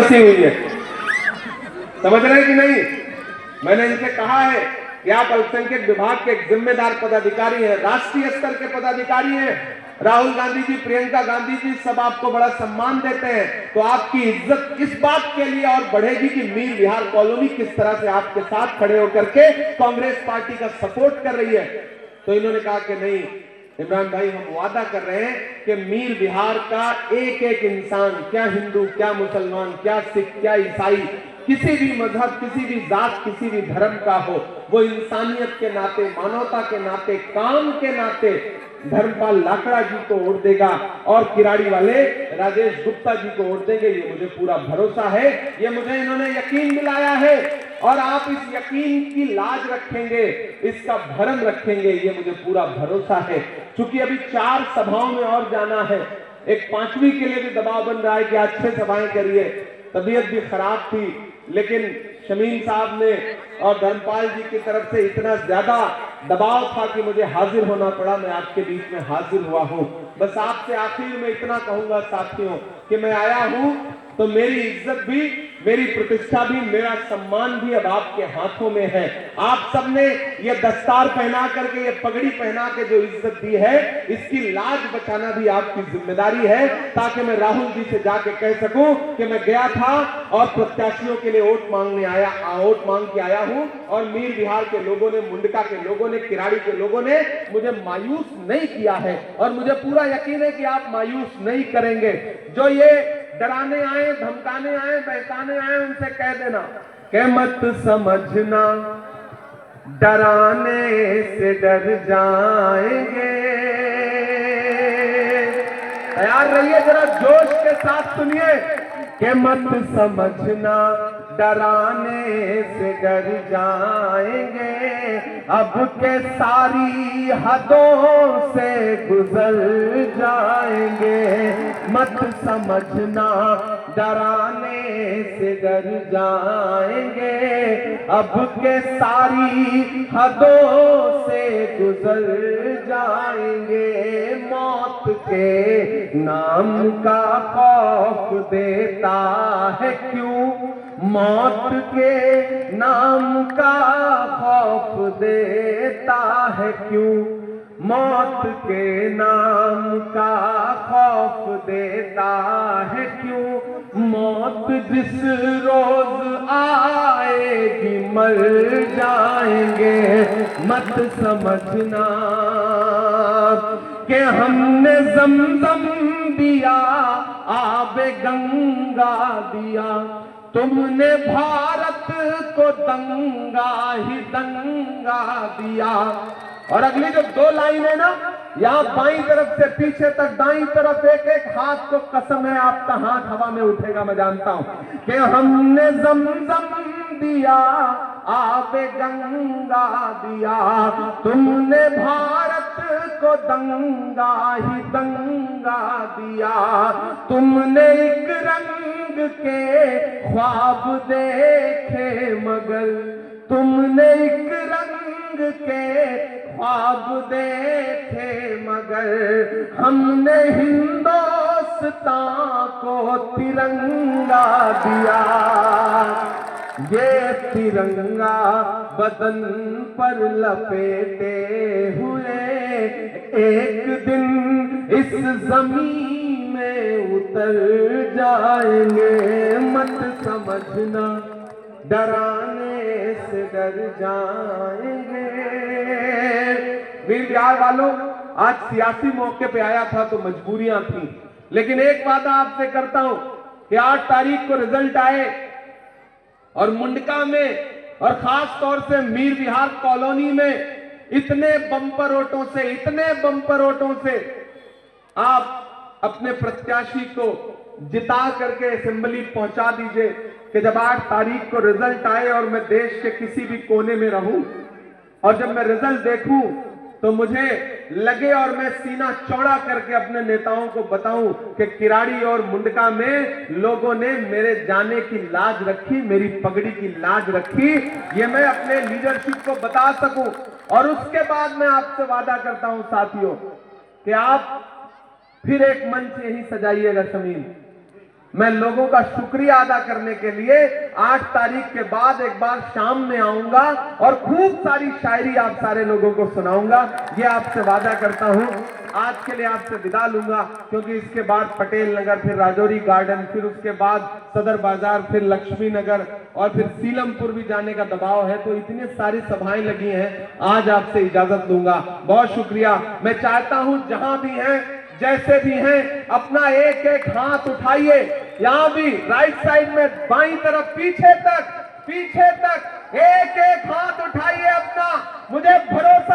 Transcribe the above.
हुई है, समझ रहे हैं कि नहीं? मैंने इनसे कहा है कि आप अल्पसंख्यक विभाग के एक जिम्मेदार पदाधिकारी हैं, राष्ट्रीय स्तर के पदाधिकारी हैं। राहुल गांधी जी, प्रियंका गांधी जी सब आपको बड़ा सम्मान देते हैं, तो आपकी इज्जत इस बात के लिए और बढ़ेगी कि मीर विहार कॉलोनी किस तरह से आपके साथ खड़े होकर के कांग्रेस पार्टी का सपोर्ट कर रही है। तो इन्होंने कहा कि नहीं इमरान भाई, हम वादा कर रहे हैं कि मीर विहार का एक एक इंसान, क्या हिंदू, क्या मुसलमान, क्या सिख, क्या ईसाई, किसी भी मजहब, किसी भी जात, किसी भी धर्म का हो, वो इंसानियत के नाते, मानवता के नाते, काम के नाते धर्मपाल लाकड़ा जी को वोट देगा और किराड़ी वाले राजेश गुप्ता जी को वोट देंगे। ये मुझे पूरा भरोसा है, ये मुझे इन्होंने यकीन दिलाया है और आप इस यकीन की लाज रखेंगे, इसका भरम रखेंगे, ये मुझे पूरा भरोसा है। क्योंकि अभी 4 सभाओं में और जाना है, एक 5वीं के लिए भी दबाव बन रहा है कि आज 6 सभाएं करिए। तबीयत भी खराब थी, लेकिन शमीम साहब ने और धर्मपाल जी की तरफ से इतना ज्यादा दबाव था कि मुझे हाजिर होना पड़ा। मैं आपके बीच में हाजिर हुआ हूं। बस आपसे आखिर में इतना कहूंगा साथियों कि मैं आया हूं तो मेरी इज्जत भी, मेरी प्रतिष्ठा भी, मेरा सम्मान भी अब आपके हाथों में है। आप सबने ये दस्तार पहना करके, ये पगड़ी पहना के जो इज्जत दी है, इसकी लाज बचाना भी आपकी जिम्मेदारी है, ताकि मैं राहुल जी से जाके कह सकूं कि मैं गया था और प्रत्याशियों के लिए वोट मांगने आया, वोट मांग के आया हूं और मीर विहार के लोगों ने, मुंडका के लोगों ने, किराड़ी के लोगों ने मुझे मायूस नहीं किया है और मुझे पूरा यकीन है कि आप मायूस नहीं करेंगे। जो ये डराने आए, धमकाने आए, बहकाने आए, उनसे कह देना कि मत समझना डराने से डर जाएंगे। तैयार रहिए, जरा जोश के साथ सुनिए कि मत समझना डराने से डर जाएंगे, अब के सारी हदों से गुजर जाएंगे। मत समझना डराने से डर जाएंगे, अब के सारी हदों से गुजर जाएंगे। मौत के नाम का खौफ देता है क्यों, मौत के नाम का खौफ देता है क्यों, मौत के नाम का खौफ देता है क्यों। मौत जिस रोज आएगी मर जाएंगे। मत समझना कि हमने जमजम दिया, आबे गंगा दिया, तुमने भारत को दंगा ही दंगा दिया। और अगली जो 2 लाइन है ना, यहाँ बाईं तरफ से पीछे तक, दाईं तरफ एक एक हाथ को कसम है, आपका हाथ हवा में उठेगा, मैं जानता हूं कि हमने जमजम दिया, आबे गंगा दिया, तुमने भारत को दंगा ही दंगा दिया। तुमने एक रंग के ख्वाब देखे मगर, तुमने एक रंग के ख्वाब देखे मगर, हमने हिंदुस्तान को तिरंगा दिया। ये तिरंगा बदन पर लपेटे हुए एक दिन इस जमीन में उतर जाएंगे। मत समझना डराने से डर जाएंगे। वीर विहार वालों, आज सियासी मौके पे आया था तो मजबूरियां थी, लेकिन एक वादा आपसे करता हूं कि 8 तारीख को रिजल्ट आए और मुंडका में और खास तौर से मीर विहार कॉलोनी में इतने बम्पर वोटों से, इतने बम्पर वोटों से आप अपने प्रत्याशी को जिता करके असेंबली पहुंचा दीजिए कि जब 8 तारीख को रिजल्ट आए और मैं देश के किसी भी कोने में रहूं और जब मैं रिजल्ट देखूं तो मुझे लगे और मैं सीना चौड़ा करके अपने नेताओं को बताऊं कि किराड़ी और मुंडका में लोगों ने मेरे जाने की लाज रखी, मेरी पगड़ी की लाज रखी, ये मैं अपने लीडरशिप को बता सकूं। और उसके बाद मैं आपसे वादा करता हूं साथियों कि आप फिर एक मंच यही सजाइएगा शमीम, मैं लोगों का शुक्रिया अदा करने के लिए 8 तारीख के बाद एक बार शाम में आऊंगा और खूब सारी शायरी आप सारे लोगों को सुनाऊंगा। ये आपसे वादा करता हूं। आज के लिए आपसे विदा लूंगा, क्योंकि इसके बाद पटेल नगर, फिर राजौरी गार्डन, फिर उसके बाद सदर बाजार, फिर लक्ष्मी नगर और फिर सीलमपुर भी जाने का दबाव है। तो इतनी सारी सभाएं लगी हैं, आज आपसे इजाजत लूंगा। बहुत शुक्रिया। मैं चाहता हूं जहां भी हैं, जैसे भी हैं, अपना एक एक हाथ उठाइए। यहां भी राइट साइड में बाईं तरफ पीछे तक एक एक हाथ उठाइए अपना। मुझे भरोसा